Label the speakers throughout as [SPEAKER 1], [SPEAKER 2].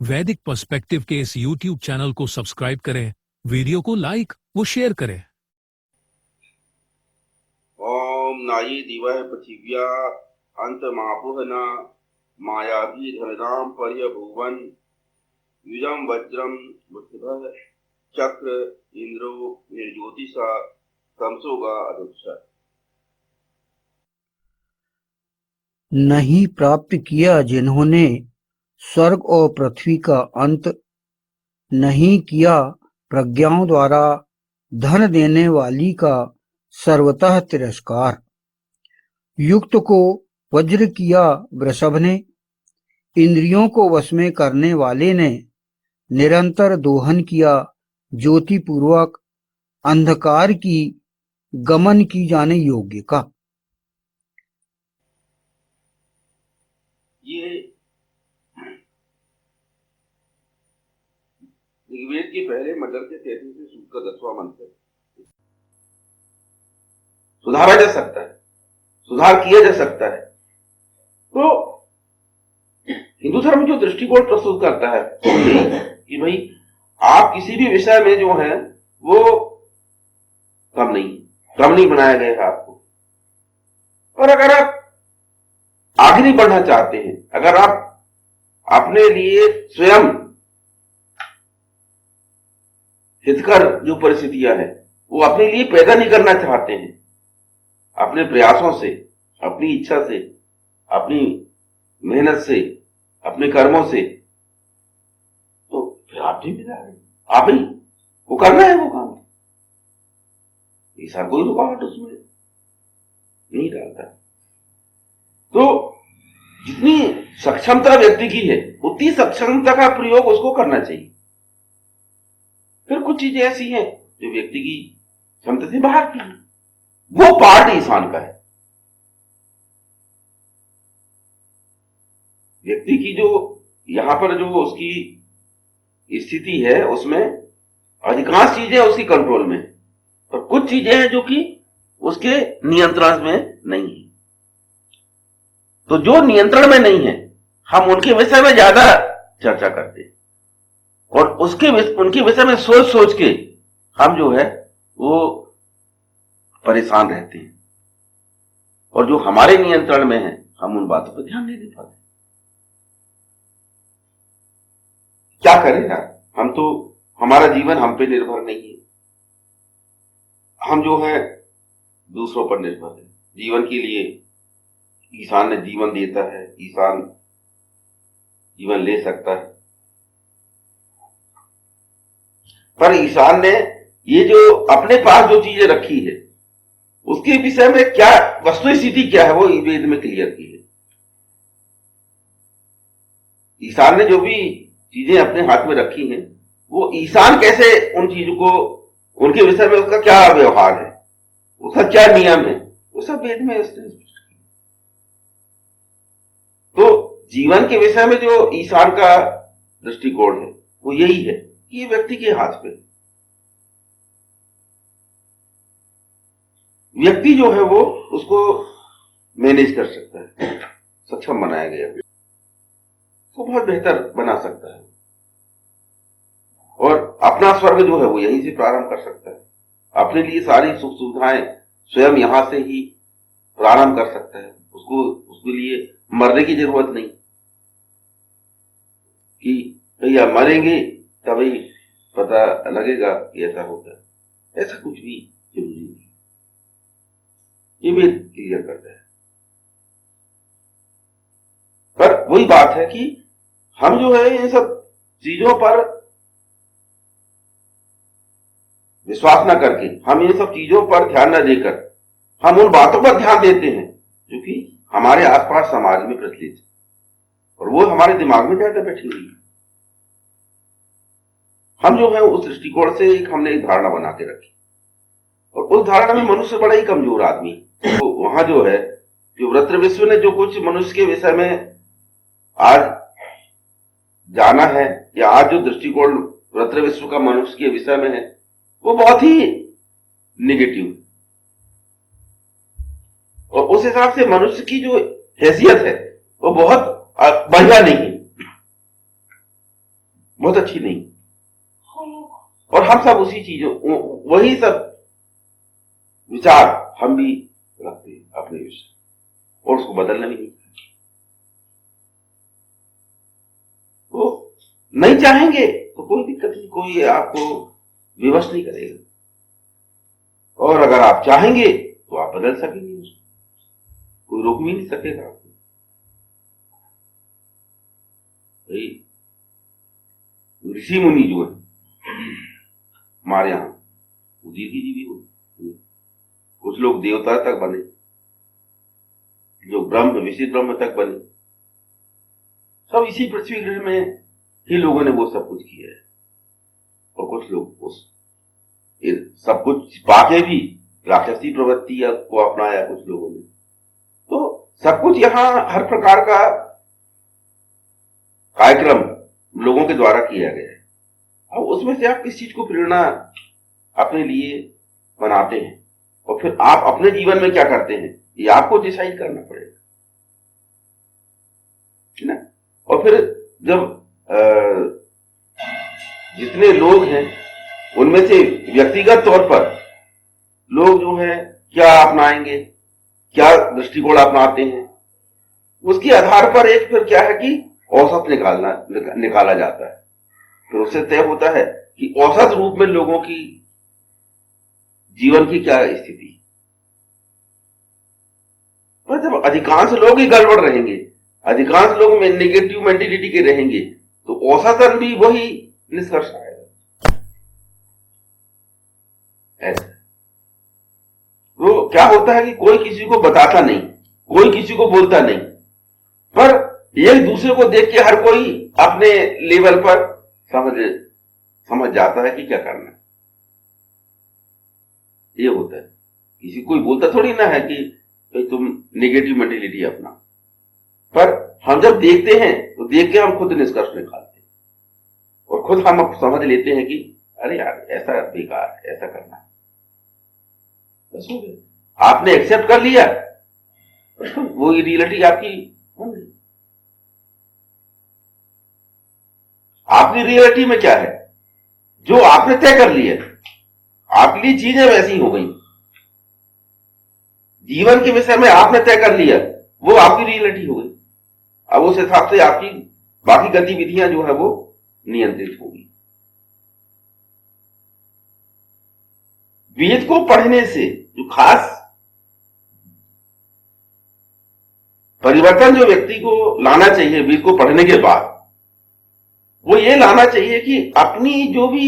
[SPEAKER 1] वैदिक पर्सपेक्टिव के इस YouTube चैनल को सब्सक्राइब करें, वीडियो को लाइक व शेयर करें।
[SPEAKER 2] ओम नायी दिवः पृथिव्या अंतमापुहना मायावी धनराम पर्यभुवन युजम वज्रम बुद्धः चक्र इंद्रो निर्ज्योतिषा तमसोगा अदुक्षा।
[SPEAKER 3] नहीं प्राप्त किया जिन्होंने स्वर्ग और पृथ्वी का अंत, नहीं किया प्रज्ञाओं द्वारा धन देने वाली का सर्वतः तिरस्कार। युक्त को वज्र किया वृषभ ने, इंद्रियों को वश में करने वाले ने निरंतर दोहन किया ज्योति पूर्वक अंधकार की गमन की जाने योग्य का।
[SPEAKER 2] ये ऋग्वेद के पहले मंडल के 33वें सूक्त का 10वां मंत्र है। सुधारा जा सकता है, सुधार किया जा सकता है। तो हिंदू धर्म जो दृष्टिकोण प्रस्तुत करता है कि भाई आप किसी भी विषय में जो है वो क्रम नहीं बनाया गया है आपको। और अगर आप आगे नहीं बढ़ना चाहते हैं, अगर आप अपने लिए स्वयं हितकर जो परिस्थितियां हैं वो अपने लिए पैदा नहीं करना चाहते हैं, अपने प्रयासों से, अपनी इच्छा से, अपनी मेहनत से, अपने कर्मों से, तो फिर आप जिम्मेदार हैं, आप ही वो करना है वो काम। ऐसा कोई रुकावट उसमें नहीं डालता। तो जितनी सक्षमता व्यक्ति की है उतनी सक्षमता का प्रयोग उसको करना चाहिए। फिर कुछ चीजें ऐसी हैं जो व्यक्ति की क्षमता से बाहर की है, वो पार्ट इंसान का है। व्यक्ति की जो यहां पर जो उसकी स्थिति है उसमें अधिकांश चीजें उसकी कंट्रोल में, और कुछ चीजें हैं जो कि उसके नियंत्रण में नहीं है। तो जो नियंत्रण में नहीं है हम उनके विषय में ज्यादा चर्चा करते हैं, और उनके विषय में सोच सोच के हम जो है वो परेशान रहते हैं, और जो हमारे नियंत्रण में है हम उन बातों पर ध्यान नहीं दे पाते। क्या करें यार, हम तो, हमारा जीवन हम पे निर्भर नहीं है, हम जो है दूसरों पर निर्भर है। जीवन के लिए ईशान ने जीवन देता है, ईशान जीवन ले सकता है, पर ईशान ने ये जो अपने पास जो चीजें रखी है उसके विषय में क्या वस्तु स्थिति क्या है वो वेद में क्लियर की है। ईशान ने जो भी चीजें अपने हाथ में रखी हैं वो ईशान कैसे उन चीजों को, उनके विषय में उसका क्या व्यवहार है, उसका क्या नियम है, वो सब वेद में उसने। तो जीवन के विषय में जो ईशान का दृष्टिकोण है वो यही है कि ये व्यक्ति के हाथ पे, व्यक्ति जो है वो उसको मैनेज कर सकता है, सक्षम बनाया गया है, तो बहुत बेहतर बना सकता है, और अपना स्वर्ग जो है वो यहीं से प्रारंभ कर सकता है। अपने लिए सारी सुख सुविधाएं स्वयं यहां से ही प्रारंभ कर सकता है। उसको उसके लिए मरने की जरूरत नहीं कि भैया मरेंगे तभी पता लगेगा कि ऐसा होता है, ऐसा कुछ भी जरूरी नहीं। ये भी क्लियर करता है। पर वही बात है कि हम जो है इन सब चीजों पर विश्वास न करके, हम इन सब चीजों पर ध्यान न देकर हम उन बातों पर ध्यान देते हैं जो कि हमारे आसपास समाज में प्रचलित है, और वो हमारे दिमाग में ज्यादा बैठी हुई है। हम जो है उस दृष्टिकोण से हमने एक धारणा बना के रखी, और उस धारणा में मनुष्य बड़ा ही कमजोर आदमी। तो वहां जो है जो वृत्र विश्व ने जो कुछ मनुष्य के विषय में आज जाना है, या आज जो दृष्टिकोण वृत्र विश्व का मनुष्य के विषय में है वो बहुत ही निगेटिव, और उस हिसाब से मनुष्य की जो हैसियत है वो बहुत बढ़िया नहीं है। बहुत अच्छी नहीं, और हम सब उसी चीजों, वही सब विचार हम भी रखते हैं अपने विषय, और उसको बदलना भी नहीं। तो नहीं चाहेंगे तो कोई दिक्कत नहीं, कोई आपको विवश नहीं करेगा, और अगर आप चाहेंगे तो आप बदल सकेंगे उसको, कोई रोक भी नहीं सकेगा आपको। ऋषि मुनि जो है हमारे यहां, दीदी जी भी हुए, कुछ लोग देवता तक बने, जो ब्रह्म विशिष्ट ब्रह्म तक बने, सब इसी पृथ्वी ग्रह में ही लोगों ने वो सब कुछ किया है। और कुछ लोग उस सब कुछ पाके भी राक्षसी प्रवृत्ति को अपनाया कुछ लोगों ने। तो सब कुछ यहाँ हर प्रकार का कार्यक्रम लोगों के द्वारा किया गया है। अब उसमें से आप किस चीज को प्रेरणा अपने लिए बनाते हैं, और फिर आप अपने जीवन में क्या करते हैं, ये आपको डिसाइड करना पड़ेगा, है ना। और फिर जब जितने लोग हैं उनमें से व्यक्तिगत तौर पर लोग जो है क्या अपनाएंगे, क्या दृष्टिकोण अपनाते हैं, उसके आधार पर एक फिर क्या है कि औसत निकाला जाता है। फिर उससे तय होता है कि औसत रूप में लोगों की जीवन की क्या स्थिति। पर जब अधिकांश लोग ही गड़बड़ रहेंगे, अधिकांश लोग में नेगेटिव मेंटेलिटी के रहेंगे, तो औसतन भी वही निष्कर्ष आएगा। ऐसा तो क्या होता है कि कोई किसी को बताता नहीं, कोई किसी को बोलता नहीं, पर एक दूसरे को देख के हर कोई अपने लेवल पर समझ जाता है कि क्या करना है। ये होता है, किसी कोई बोलता थोड़ी ना है कि तुम नेगेटिव मेंटेलिटी अपना, पर हम जब देखते हैं तो देख के हम खुद निष्कर्ष निकालते हैं, और खुद हम समझ लेते हैं कि अरे यार ऐसा बेकार है, ऐसा करना है, बस हो गया। आपने एक्सेप्ट कर लिया, वो रियलिटी आपकी बन गई। आपकी रियलिटी में क्या है, जो आपने तय कर लिया, आपके लिए चीजें वैसी हो गई, जीवन के विषय में आपने तय कर लिया, वो आपकी रियलिटी हो गई। अब उस हिसाब से आपकी बाकी गतिविधियां जो है वो नियंत्रित होगी। वेद को पढ़ने से जो खास परिवर्तन जो व्यक्ति को लाना चाहिए वेद को पढ़ने के बाद, वो ये लाना चाहिए कि अपनी जो भी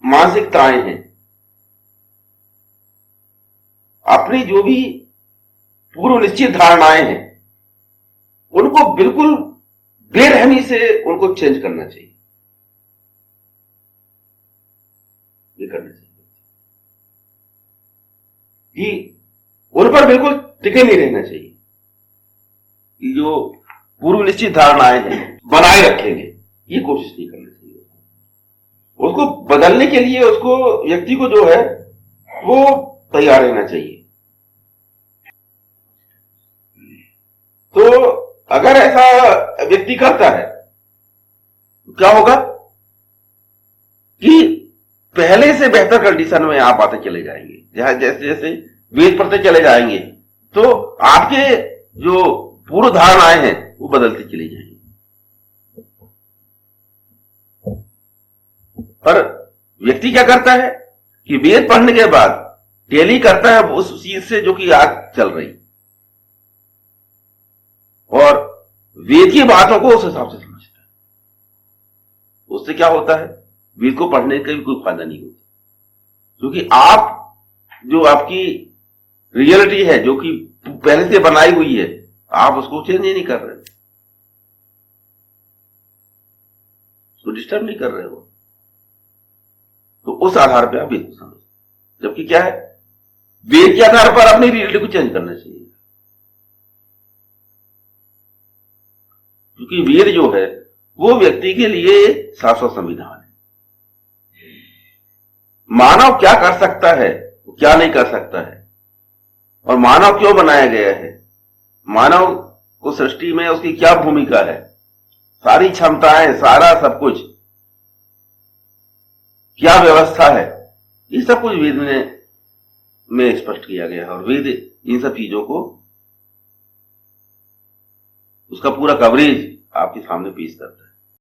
[SPEAKER 2] मानसिकताएं हैं, अपनी जो भी पूर्व निश्चित धारणाएं हैं, उनको बिल्कुल बेरहमी से उनको चेंज करना चाहिए। ये करना चाहिए कि उन पर बिल्कुल टिके नहीं रहना चाहिए, कि जो पूर्व निश्चित धारणाएं हैं बनाए रखेंगे, ये कोशिश नहीं करना चाहिए। उसको बदलने के लिए उसको व्यक्ति को जो है वो तैयार रहना चाहिए। तो अगर ऐसा व्यक्ति करता है तो क्या होगा कि पहले से बेहतर कंडीशन में आप आते चले जाएंगे। जैसे जैसे वेद पढ़ते चले जाएंगे तो आपके जो पूर्व धारणाएं हैं वो बदलती चली जाएंगी। पर व्यक्ति क्या करता है कि वेद पढ़ने के बाद टेली करता है उस चीज से जो कि आज चल रही, और वेद की बातों को उस हिसाब से समझता है। उससे क्या होता है, वेद को पढ़ने का भी कोई फायदा नहीं होता, क्योंकि आप जो आपकी रियलिटी है जो कि पहले से बनाई हुई है, आप उसको चेंज नहीं कर रहे, उसको डिस्टर्ब नहीं कर रहे हो। तो उस आधार पर आप वेद को समझते, जबकि क्या है, वेद के आधार पर अपनी रियलिटी को चेंज करना चाहिए। क्योंकि वेद जो है वो व्यक्ति के लिए शाश्वत संविधान है। मानव क्या कर सकता है, क्या नहीं कर सकता है, और मानव क्यों बनाया गया है, मानव को सृष्टि में उसकी क्या भूमिका है, सारी क्षमताएं, सारा सब कुछ क्या व्यवस्था है, ये सब कुछ वेद में स्पष्ट किया गया है। और वेद इन सब चीजों को, उसका पूरा कवरेज आपके सामने पेश करता है।